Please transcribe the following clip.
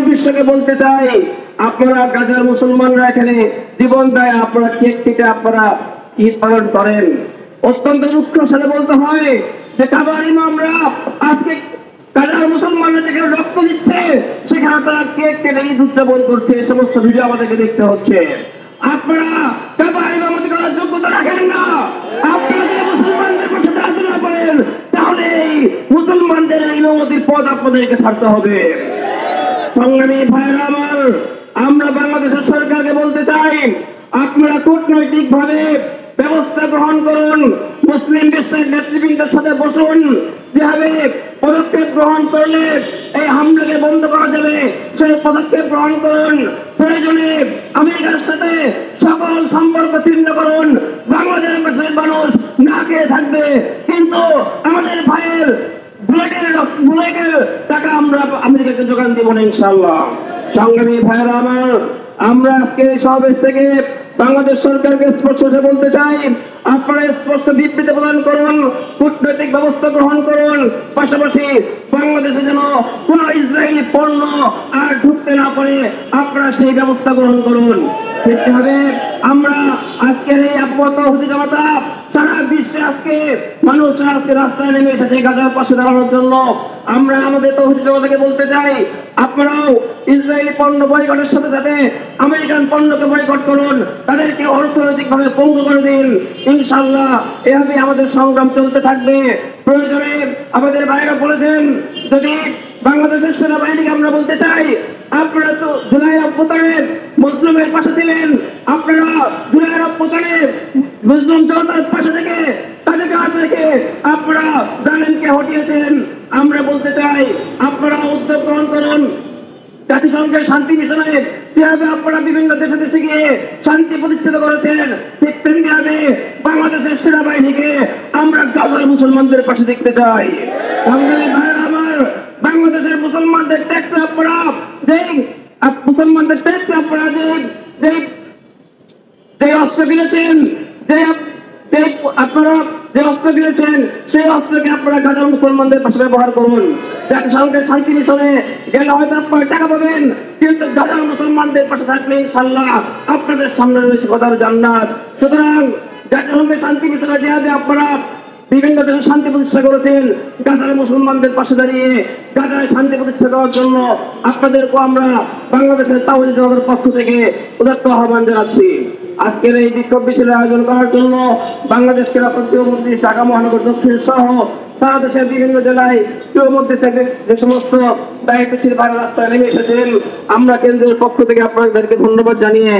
বিশ্বকে বলতে চাই, আপনারা গাজার মুসলমানরা এখানে জীবন দেয়, আপনারা কেক কেটে আপনারা ঈদ পালন করেন। অত্যন্ত দুঃখের সাথে বলতে হয় যে কাবার ইমামরা আজকে গাজার মুসলমানরা যেখানে রক্ত দিচ্ছে সেখানে তারা কেক কেটে ঈদ উদযাপন করছে। এই সমস্ত ভিডিও আমাদেরকে দেখতে হচ্ছে। আপনারা কাবার ইমামতি করার যোগ্যতা রাখেন না। আপনারা যদি মুসলমানদের পাশে দাঁড়াতে না পারেন তাহলে এই মুসলমানদের ইমামতির পদ আপনাদেরকে ছাড়তে হবে। সংগ্রামী ভাইয়েরা আমার, আমরা বাংলাদেশের সরকারকে বলতে চাই, আপনারা কূটনৈতিক ভাবে ব্যবস্থা গ্রহণ করুন, মুসলিম বিশ্বের নেতৃবৃন্দের সাথে বসুন, যেভাবে পদক্ষেপ গ্রহণ করলে এই হামলাকে বন্ধ করা যাবে সেই পদক্ষেপ গ্রহণ করুন। প্রয়োজনে আমেরিকার সাথে সকল সম্পর্ক ছিন্ন করুন। বাংলাদেশের মানুষ না খেয়ে থাকবে, কিন্তু আমাদের ভাইয়ের বুলেটের টাকা আমরা আমেরিকাকে যোগান দেব না ইনশাআল্লাহ। সংগ্রামী ভাইয়েরা আমার, আমরা আজকে এই সমাবেশ থেকে বাংলাদেশ সরকারকে স্পষ্ট বলতে চাই, আপনারা স্পষ্ট বিবৃতি প্রদান করুন, কূটনৈতিক ব্যবস্থা গ্রহণ করুন, পাশাপাশি বাংলাদেশে যেন কোন ইসরায়েলি পণ্য আর ঢুকতে না পারে আপনারা সেই ব্যবস্থা গ্রহণ করুন। সেভাবে আমরা আজকের এই আপাতত জামাতা সারা বিশ্বে আজকে মানুষরা আজকে রাস্তায় নেমে এসেছে গাজার পাশে দাঁড়ানোর জন্য। আমরা আমাদের তৌহিদি জনতাকে বলতে চাই, আপনারাও ইসরায়েলি পণ্য বয়কটের সাথে সাথে আমেরিকান পণ্যকে বয়কট করুন, তাদেরকে অর্থনৈতিকভাবে পঙ্গু করে দিন। ইনশাআল্লাহ এভাবে আমাদের সংগ্রাম চলতে থাকবে। প্রয়োজনে আমাদের ভাইরা বলেছেন, যদি বাংলাদেশের সেনাবাহিনীকে আমরা বলতে চাই, আপনারা তো জুলাই অভ্যুত্থানে মুসলিমের পাশে ছিলেন, আপনারা জুলাই অভ্যুত্থানে মুসলিম জনতার পাশে থেকে তাদেরকে হাত রেখে আপনারা জালেমকে হটিয়েছেন। আমরা বলতে চাই, আপনারা উদ্যোগ গ্রহণ করুন। জাতিসংঘের শান্তি মিশনে যেভাবে আপনারা বিভিন্ন দেশে দেশে গিয়ে শান্তি প্রতিষ্ঠিত করেছেন, ঠিক তেমনিভাবে বাংলাদেশের সেনাবাহিনীকে আমরা গাজার মুসলমানদের পাশে দেখতে চাই। আমার বাংলাদেশের মুসলমানদের ট্যাক্স আপনারা মুসলমানদের ট্যাক্স আপনারা যে অস্ত্র কিনেছেন, আপনারা যে অস্ত্র কিনেছেন সেই অস্ত্রকে আপনারা গাজার মুসলমানদের পাশে ব্যবহার করুন। জাতিসংঘের শান্তি মিশনে গেলে হয়তো আপনারা টাকা পাবেন, কিন্তু গাজার মুসলমানদের পাশে থাকলে ইনশাআল্লাহ আপনাদের সামনে রয়েছে কথার জান্নাত। সুতরাং জাতিসংঘের শান্তি মিশনে যেভাবে আপনারা বিভিন্ন দেশে শান্তি প্রতিষ্ঠা করেছেন, গাজার মুসলমানদের পাশে দাঁড়িয়ে গাজায় শান্তি প্রতিষ্ঠা করার জন্য আপনাদেরকেও আমরা বাংলাদেশের তাওহীদ জনতার পক্ষ থেকে উদাত্ত আহ্বান জানাচ্ছি। আজকের এই বিক্ষোভ মিছিলের আয়োজন করার জন্য বাংলাদেশ ক্রীড়া প্রতিমন্ত্রী, ঢাকা মহানগর দক্ষিণ সহ সারা দেশের বিভিন্ন জেলায় মধ্যে থেকে যে সমস্ত দায়িত্বশীল ভাইরা রাস্তায় নেমে এসেছেন, আমরা কেন্দ্রের পক্ষ থেকে আপনাদেরকে ধন্যবাদ জানিয়ে